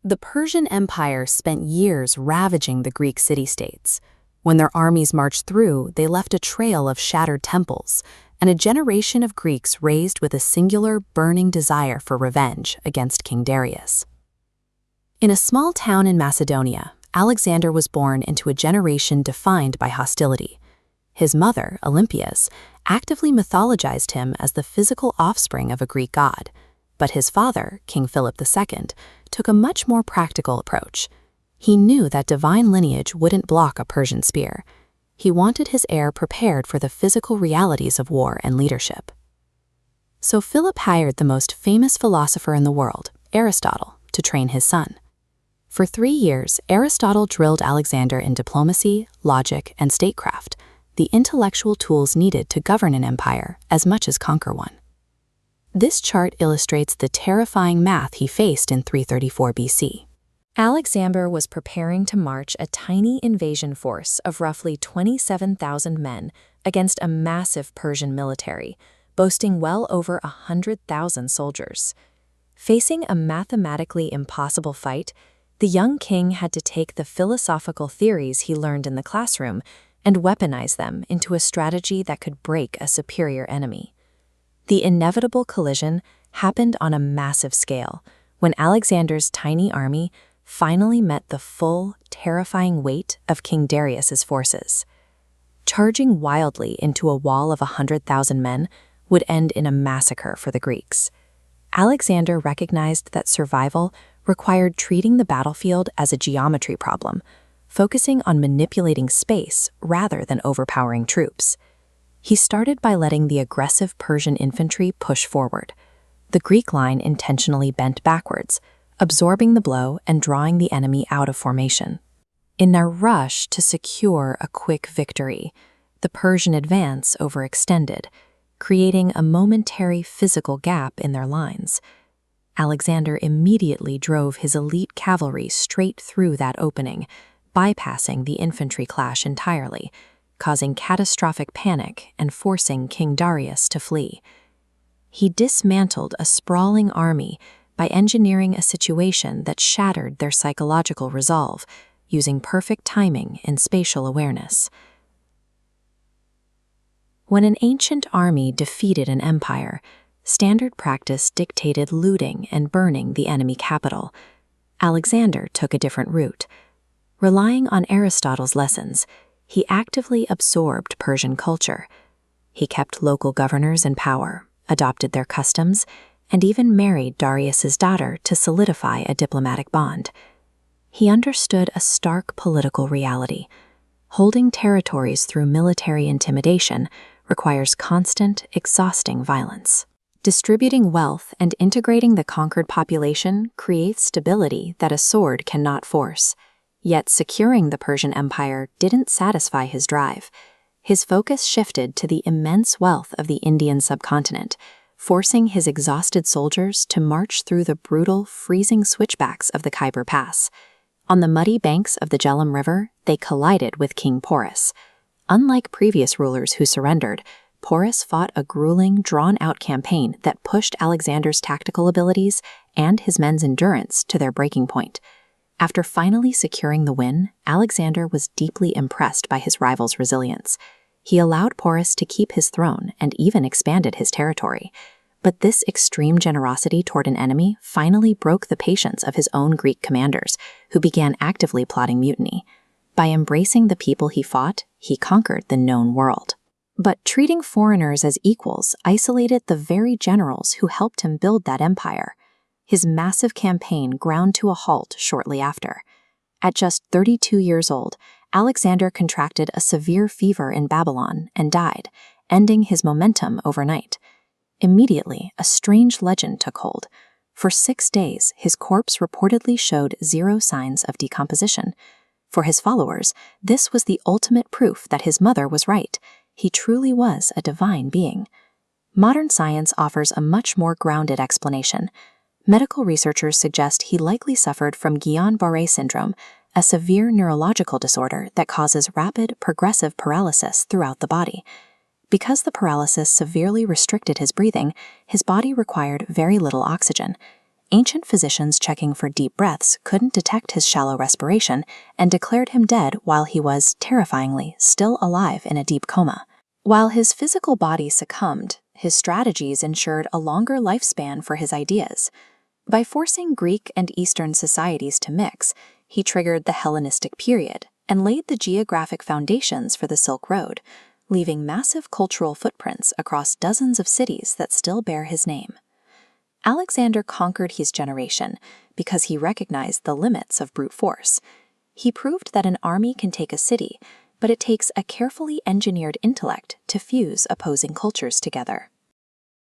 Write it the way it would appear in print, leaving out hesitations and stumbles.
The Persian Empire spent years ravaging the Greek city-states. When their armies marched through, they left a trail of shattered temples, and a generation of Greeks raised with a singular, burning desire for revenge against King Darius. In a small town in Macedonia, Alexander was born into a generation defined by hostility. His mother, Olympias, actively mythologized him as the physical offspring of a Greek god, but his father, King Philip II, took a much more practical approach. He knew that divine lineage wouldn't block a Persian spear. He wanted his heir prepared for the physical realities of war and leadership. So Philip hired the most famous philosopher in the world, Aristotle, to train his son. For 3 years, Aristotle drilled Alexander in diplomacy, logic, and statecraft, the intellectual tools needed to govern an empire as much as conquer one. This chart illustrates the terrifying math he faced in 334 BC. Alexander was preparing to march a tiny invasion force of roughly 27,000 men against a massive Persian military, boasting well over 100,000 soldiers. Facing a mathematically impossible fight, the young king had to take the philosophical theories he learned in the classroom and weaponize them into a strategy that could break a superior enemy. The inevitable collision happened on a massive scale when Alexander's tiny army finally met the full, terrifying weight of King Darius's forces. Charging wildly into a wall of 100,000 men would end in a massacre for the Greeks. Alexander recognized that survival required treating the battlefield as a geometry problem, focusing on manipulating space rather than overpowering troops. He started by letting the aggressive Persian infantry push forward. The Greek line intentionally bent backwards, absorbing the blow and drawing the enemy out of formation. In their rush to secure a quick victory, the Persian advance overextended, creating a momentary physical gap in their lines. Alexander immediately drove his elite cavalry straight through that opening, bypassing the infantry clash entirely, causing catastrophic panic and forcing King Darius to flee. He dismantled a sprawling army by engineering a situation that shattered their psychological resolve, using perfect timing and spatial awareness. When an ancient army defeated an empire, standard practice dictated looting and burning the enemy capital. Alexander took a different route. Relying on Aristotle's lessons, he actively absorbed Persian culture. He kept local governors in power, adopted their customs, and even married Darius's daughter to solidify a diplomatic bond. He understood a stark political reality. Holding territories through military intimidation requires constant, exhausting violence. Distributing wealth and integrating the conquered population creates stability that a sword cannot force. Yet securing the Persian Empire didn't satisfy his drive. His focus shifted to the immense wealth of the Indian subcontinent, forcing his exhausted soldiers to march through the brutal, freezing switchbacks of the Khyber Pass. On the muddy banks of the Jhelum River, they collided with King Porus. Unlike previous rulers who surrendered, Porus fought a grueling, drawn-out campaign that pushed Alexander's tactical abilities and his men's endurance to their breaking point. After finally securing the win, Alexander was deeply impressed by his rival's resilience. He allowed Porus to keep his throne and even expanded his territory. But this extreme generosity toward an enemy finally broke the patience of his own Greek commanders, who began actively plotting mutiny. By embracing the people he fought, he conquered the known world. But treating foreigners as equals isolated the very generals who helped him build that empire. His massive campaign ground to a halt shortly after. At just 32 years old, Alexander contracted a severe fever in Babylon and died, ending his momentum overnight. Immediately, a strange legend took hold. For 6 days, his corpse reportedly showed zero signs of decomposition. For his followers, this was the ultimate proof that his mother was right. He truly was a divine being. Modern science offers a much more grounded explanation. Medical researchers suggest he likely suffered from Guillain-Barré syndrome, a severe neurological disorder that causes rapid, progressive paralysis throughout the body. Because the paralysis severely restricted his breathing, his body required very little oxygen. Ancient physicians checking for deep breaths couldn't detect his shallow respiration and declared him dead while he was, terrifyingly, still alive in a deep coma. While his physical body succumbed, his strategies ensured a longer lifespan for his ideas. By forcing Greek and Eastern societies to mix, he triggered the Hellenistic period and laid the geographic foundations for the Silk Road, leaving massive cultural footprints across dozens of cities that still bear his name. Alexander conquered his generation because he recognized the limits of brute force. He proved that an army can take a city, but it takes a carefully engineered intellect to fuse opposing cultures together.